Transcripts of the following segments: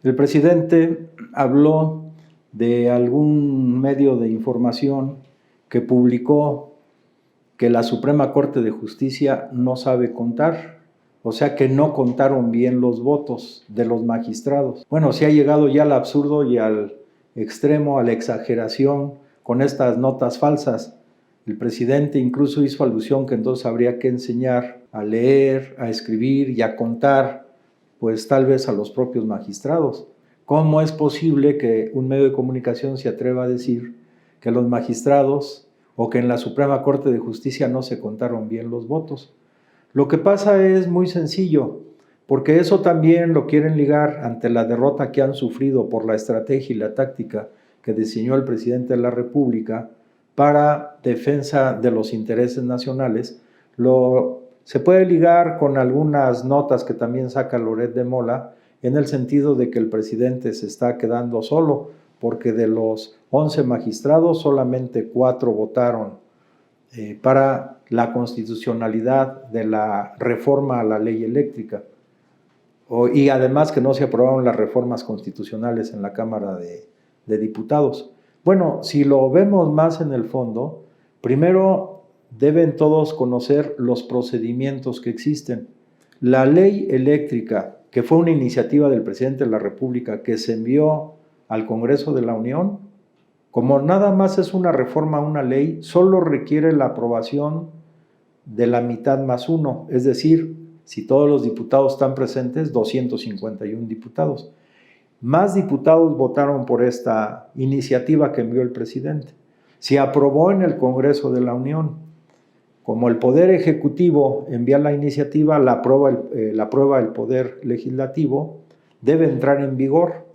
El presidente habló de algún medio de información que publicó que la Suprema Corte de Justicia no sabe contar, o sea que no contaron bien los votos de los magistrados. Bueno, se ha llegado ya al absurdo y al extremo, a la exageración con estas notas falsas. El presidente incluso hizo alusión que entonces habría que enseñar a leer, a escribir y a contar, pues tal vez a los propios magistrados. ¿Cómo es posible que un medio de comunicación se atreva a decir que los magistrados o que en la Suprema Corte de Justicia no se contaron bien los votos? Lo que pasa es muy sencillo, porque eso también lo quieren ligar ante la derrota que han sufrido por la estrategia y la táctica que diseñó el presidente de la República para defensa de los intereses nacionales. Se puede ligar con algunas notas que también saca Loret de Mola, en el sentido de que el presidente se está quedando solo, porque de los 11 magistrados solamente 4 votaron para la constitucionalidad de la reforma a la ley eléctrica. Y además que no se aprobaron las reformas constitucionales en la Cámara de Diputados. Bueno, si lo vemos más en el fondo, primero deben todos conocer los procedimientos que existen. La ley eléctrica, que fue una iniciativa del presidente de la República que se envió al Congreso de la Unión, como nada más es una reforma a una ley, solo requiere la aprobación de la mitad más uno, es decir, si todos los diputados están presentes, 251 diputados. Más diputados votaron por esta iniciativa que envió el presidente. Se aprobó en el Congreso de la Unión. Como el Poder Ejecutivo envía la iniciativa, la aprueba el Poder Legislativo, debe entrar en vigor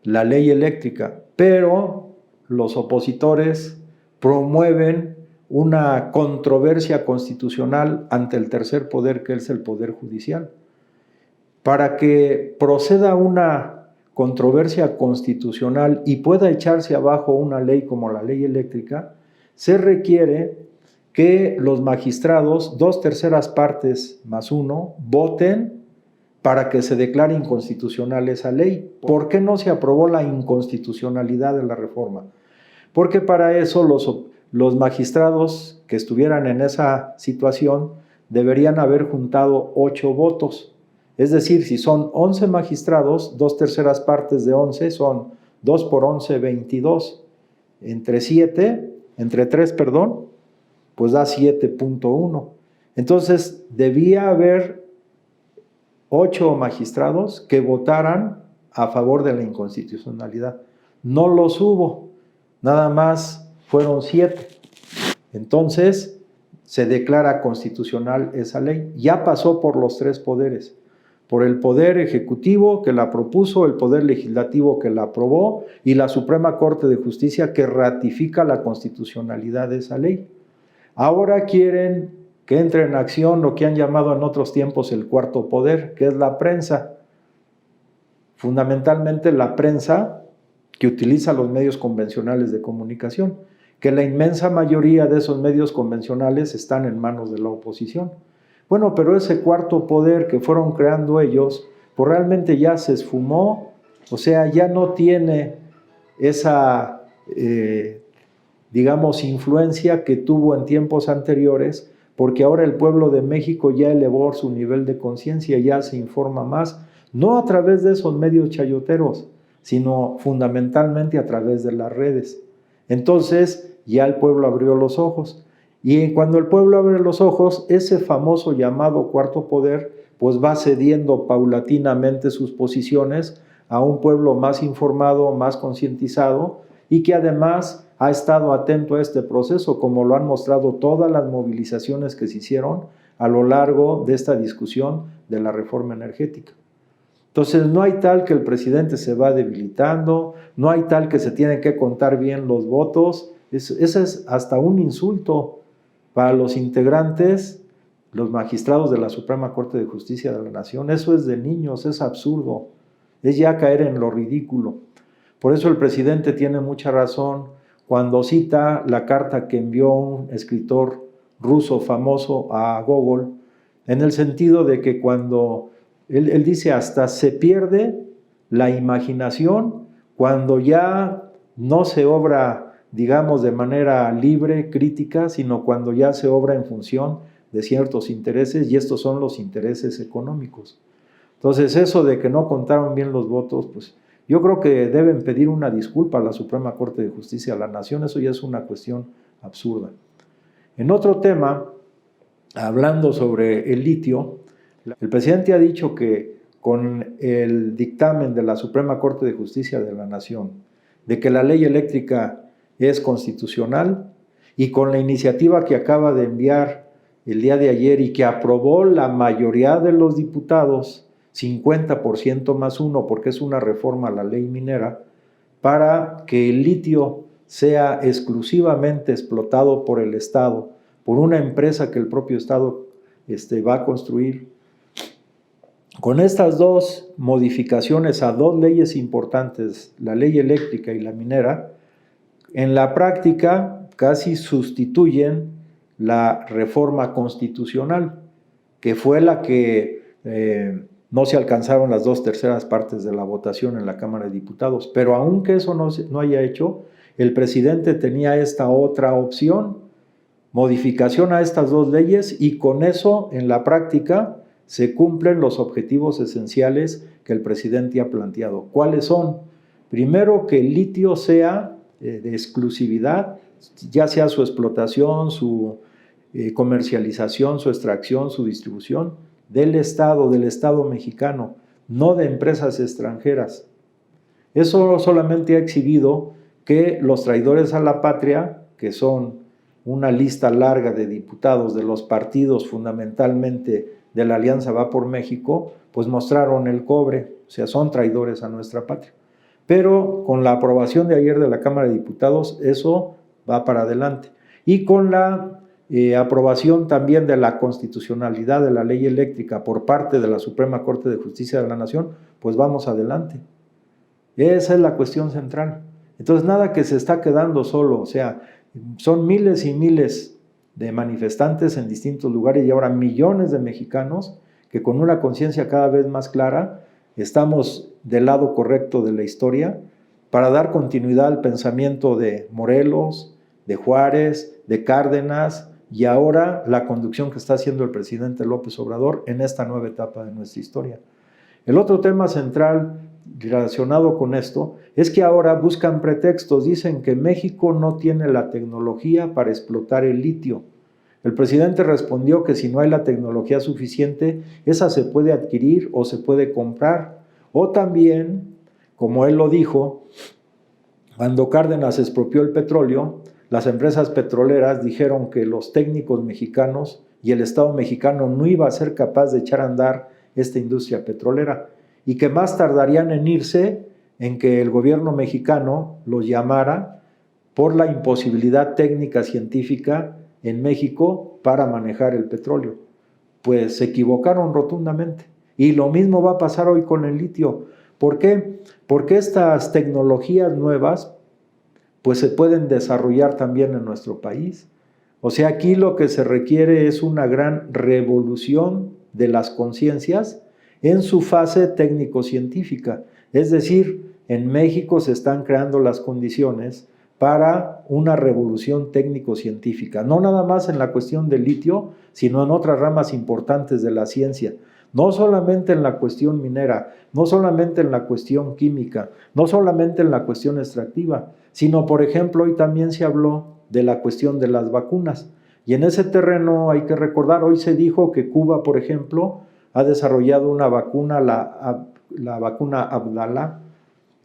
la ley eléctrica, pero los opositores promueven una controversia constitucional ante el tercer poder, que es el Poder Judicial. Para que proceda una controversia constitucional y pueda echarse abajo una ley como la ley eléctrica, se requiere que los magistrados, 2/3 partes más 1, voten para que se declare inconstitucional esa ley. ¿Por qué no se aprobó la inconstitucionalidad de la reforma? Porque para eso los magistrados que estuvieran en esa situación deberían haber juntado 8 votos. Es decir, si son 11 magistrados, 2/3 partes de 11 son 2 por 11, 22. Entre 3, pues da 7.1. Entonces, debía haber 8 magistrados que votaran a favor de la inconstitucionalidad. No los hubo, nada más fueron 7. Entonces, se declara constitucional esa ley. Ya pasó por los 3 poderes, por el Poder Ejecutivo que la propuso, el Poder Legislativo que la aprobó y la Suprema Corte de Justicia que ratifica la constitucionalidad de esa ley. Ahora quieren que entre en acción lo que han llamado en otros tiempos el cuarto poder, que es la prensa. Fundamentalmente la prensa que utiliza los medios convencionales de comunicación, que la inmensa mayoría de esos medios convencionales están en manos de la oposición. Bueno, pero ese cuarto poder que fueron creando ellos, pues realmente ya se esfumó, o sea, ya no tiene esa, influencia que tuvo en tiempos anteriores, porque ahora el pueblo de México ya elevó su nivel de conciencia, ya se informa más, no a través de esos medios chayoteros, sino fundamentalmente a través de las redes. Entonces, ya el pueblo abrió los ojos. Y cuando el pueblo abre los ojos, ese famoso llamado cuarto poder, pues va cediendo paulatinamente sus posiciones a un pueblo más informado, más concientizado, y que además ha estado atento a este proceso, como lo han mostrado todas las movilizaciones que se hicieron a lo largo de esta discusión de la reforma energética. Entonces, no hay tal que el presidente se va debilitando, no hay tal que se tienen que contar bien los votos. Ese es hasta un insulto para los integrantes, los magistrados de la Suprema Corte de Justicia de la Nación. Eso es de niños, es absurdo, es ya caer en lo ridículo. Por eso el presidente tiene mucha razón cuando cita la carta que envió un escritor ruso famoso a Gogol, en el sentido de que cuando él dice hasta se pierde la imaginación cuando ya no se obra, digamos, de manera libre, crítica, sino cuando ya se obra en función de ciertos intereses, y estos son los intereses económicos. Entonces, eso de que no contaron bien los votos, pues yo creo que deben pedir una disculpa a la Suprema Corte de Justicia de la Nación. Eso ya es una cuestión absurda. En otro tema, hablando sobre el litio, el presidente ha dicho que con el dictamen de la Suprema Corte de Justicia de la Nación, de que la ley eléctrica es constitucional, y con la iniciativa que acaba de enviar el día de ayer y que aprobó la mayoría de los diputados, 50% más uno, porque es una reforma a la ley minera, para que el litio sea exclusivamente explotado por el Estado, por una empresa que el propio Estado va a construir. Con estas dos modificaciones a dos leyes importantes, la ley eléctrica y la minera, en la práctica casi sustituyen la reforma constitucional, que fue la que no se alcanzaron las 2/3 partes de la votación en la Cámara de Diputados. Pero aunque eso no haya hecho, el presidente tenía esta otra opción, modificación a estas dos leyes, y con eso en la práctica se cumplen los objetivos esenciales que el presidente ha planteado. ¿Cuáles son? Primero, que el litio sea de exclusividad, ya sea su explotación, su comercialización, su extracción, su distribución, del Estado mexicano, no de empresas extranjeras. Eso solamente ha exhibido que los traidores a la patria, que son una lista larga de diputados de los partidos fundamentalmente de la Alianza Va por México, pues mostraron el cobre, o sea, son traidores a nuestra patria. Pero con la aprobación de ayer de la Cámara de Diputados, eso va para adelante. Y con la aprobación también de la constitucionalidad de la ley eléctrica por parte de la Suprema Corte de Justicia de la Nación, pues vamos adelante. Esa es la cuestión central. Entonces, nada que se está quedando solo, o sea, son miles y miles de manifestantes en distintos lugares y ahora millones de mexicanos que con una conciencia cada vez más clara estamos del lado correcto de la historia para dar continuidad al pensamiento de Morelos, de Juárez, de Cárdenas, y ahora la conducción que está haciendo el presidente López Obrador en esta nueva etapa de nuestra historia. El otro tema central relacionado con esto es que ahora buscan pretextos, dicen que México no tiene la tecnología para explotar el litio. El presidente respondió que si no hay la tecnología suficiente, esa se puede adquirir o se puede comprar. O también, como él lo dijo, cuando Cárdenas expropió el petróleo, las empresas petroleras dijeron que los técnicos mexicanos y el Estado mexicano no iba a ser capaz de echar a andar esta industria petrolera y que más tardarían en irse en que el gobierno mexicano los llamara por la imposibilidad técnica científica en México para manejar el petróleo. Pues se equivocaron rotundamente. Y lo mismo va a pasar hoy con el litio. ¿Por qué? Porque estas tecnologías nuevas pues se pueden desarrollar también en nuestro país. O sea, aquí lo que se requiere es una gran revolución de las conciencias en su fase técnico-científica. Es decir, en México se están creando las condiciones para una revolución técnico-científica, no nada más en la cuestión del litio, sino en otras ramas importantes de la ciencia. No solamente en la cuestión minera, no solamente en la cuestión química, no solamente en la cuestión extractiva, sino, por ejemplo, hoy también se habló de la cuestión de las vacunas. Y en ese terreno hay que recordar, hoy se dijo que Cuba, por ejemplo, ha desarrollado una vacuna, la vacuna Abdala,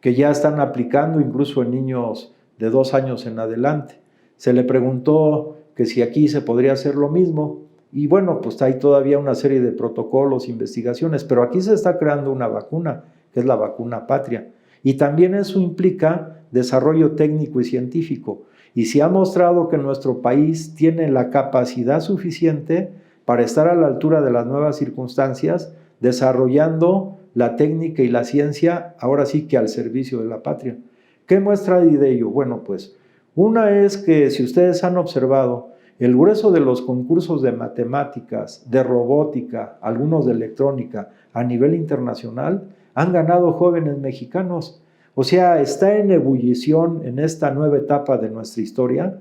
que ya están aplicando incluso en niños de 2 años en adelante. Se le preguntó que si aquí se podría hacer lo mismo, y bueno, pues hay todavía una serie de protocolos, investigaciones, pero aquí se está creando una vacuna, que es la vacuna Patria, y también eso implica desarrollo técnico y científico, y se ha mostrado que nuestro país tiene la capacidad suficiente para estar a la altura de las nuevas circunstancias, desarrollando la técnica y la ciencia, ahora sí que al servicio de la patria. ¿Qué muestra de ello? Bueno, pues una es que si ustedes han observado, el grueso de los concursos de matemáticas, de robótica, algunos de electrónica a nivel internacional, han ganado jóvenes mexicanos. O sea, está en ebullición en esta nueva etapa de nuestra historia,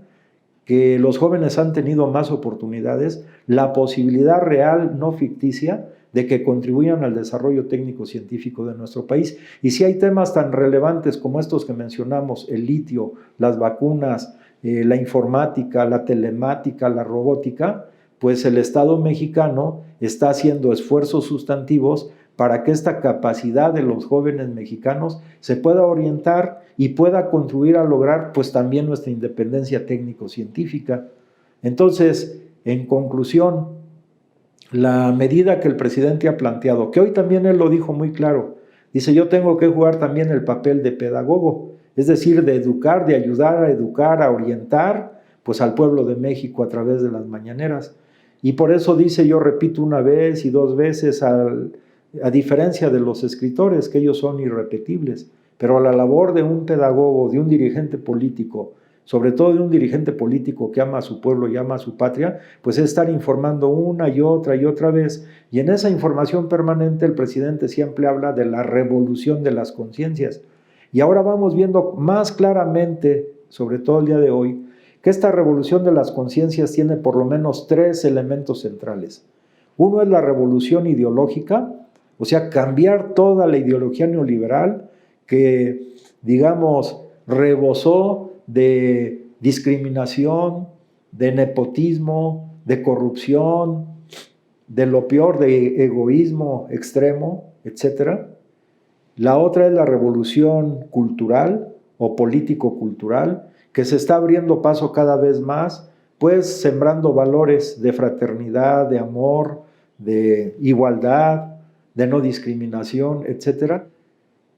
que los jóvenes han tenido más oportunidades, la posibilidad real, no ficticia, de que contribuyan al desarrollo técnico-científico de nuestro país. Y si hay temas tan relevantes como estos que mencionamos, el litio, las vacunas, la informática, la telemática, la robótica, pues el Estado mexicano está haciendo esfuerzos sustantivos para que esta capacidad de los jóvenes mexicanos se pueda orientar y pueda contribuir a lograr pues también nuestra independencia técnico-científica. Entonces, en conclusión, la medida que el presidente ha planteado, que hoy también él lo dijo muy claro, dice, yo tengo que jugar también el papel de pedagogo, es decir, de educar, de ayudar a educar, a orientar pues al pueblo de México a través de las mañaneras. Y por eso dice, yo repito una vez y dos veces, a diferencia de los escritores, que ellos son irrepetibles, pero la labor de un pedagogo, de un dirigente político, sobre todo de un dirigente político que ama a su pueblo y ama a su patria, pues es estar informando una y otra vez. Y en esa información permanente el presidente siempre habla de la revolución de las conciencias. Y ahora vamos viendo más claramente, sobre todo el día de hoy, que esta revolución de las conciencias tiene por lo menos 3 elementos centrales. Uno es la revolución ideológica, o sea, cambiar toda la ideología neoliberal que, digamos, rebosó de discriminación, de nepotismo, de corrupción, de lo peor, de egoísmo extremo, etc. La otra es la revolución cultural o político-cultural, que se está abriendo paso cada vez más, pues sembrando valores de fraternidad, de amor, de igualdad, de no discriminación, etc.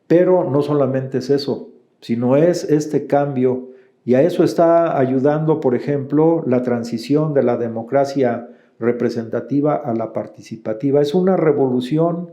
Pero no solamente es eso, sino es este cambio, y a eso está ayudando, por ejemplo, la transición de la democracia representativa a la participativa. Es una revolución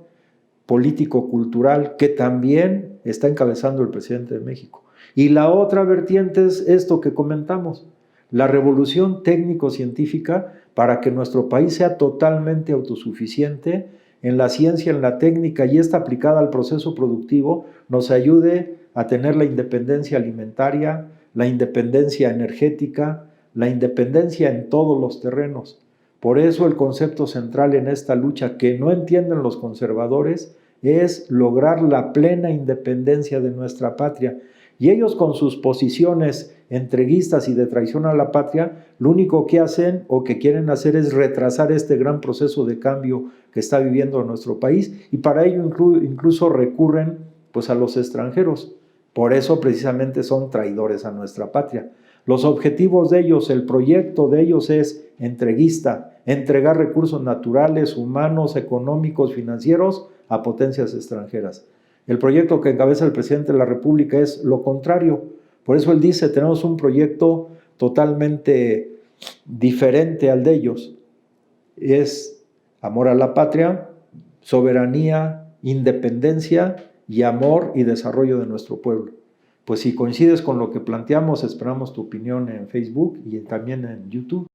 político-cultural que también está encabezando el presidente de México. Y la otra vertiente es esto que comentamos, la revolución técnico-científica para que nuestro país sea totalmente autosuficiente en la ciencia, en la técnica, y esta aplicada al proceso productivo nos ayude a tener la independencia alimentaria, la independencia energética, la independencia en todos los terrenos. Por eso el concepto central en esta lucha que no entienden los conservadores es lograr la plena independencia de nuestra patria. Y ellos con sus posiciones entreguistas y de traición a la patria, lo único que hacen o que quieren hacer es retrasar este gran proceso de cambio que está viviendo nuestro país, y para ello incluso recurren pues a los extranjeros. Por eso precisamente son traidores a nuestra patria. Los objetivos de ellos, el proyecto de ellos es entreguista, entregar recursos naturales, humanos, económicos, financieros a potencias extranjeras. El proyecto que encabeza el presidente de la República es lo contrario. Por eso él dice, tenemos un proyecto totalmente diferente al de ellos. Es amor a la patria, soberanía, independencia y amor y desarrollo de nuestro pueblo. Pues si coincides con lo que planteamos, esperamos tu opinión en Facebook y también en YouTube.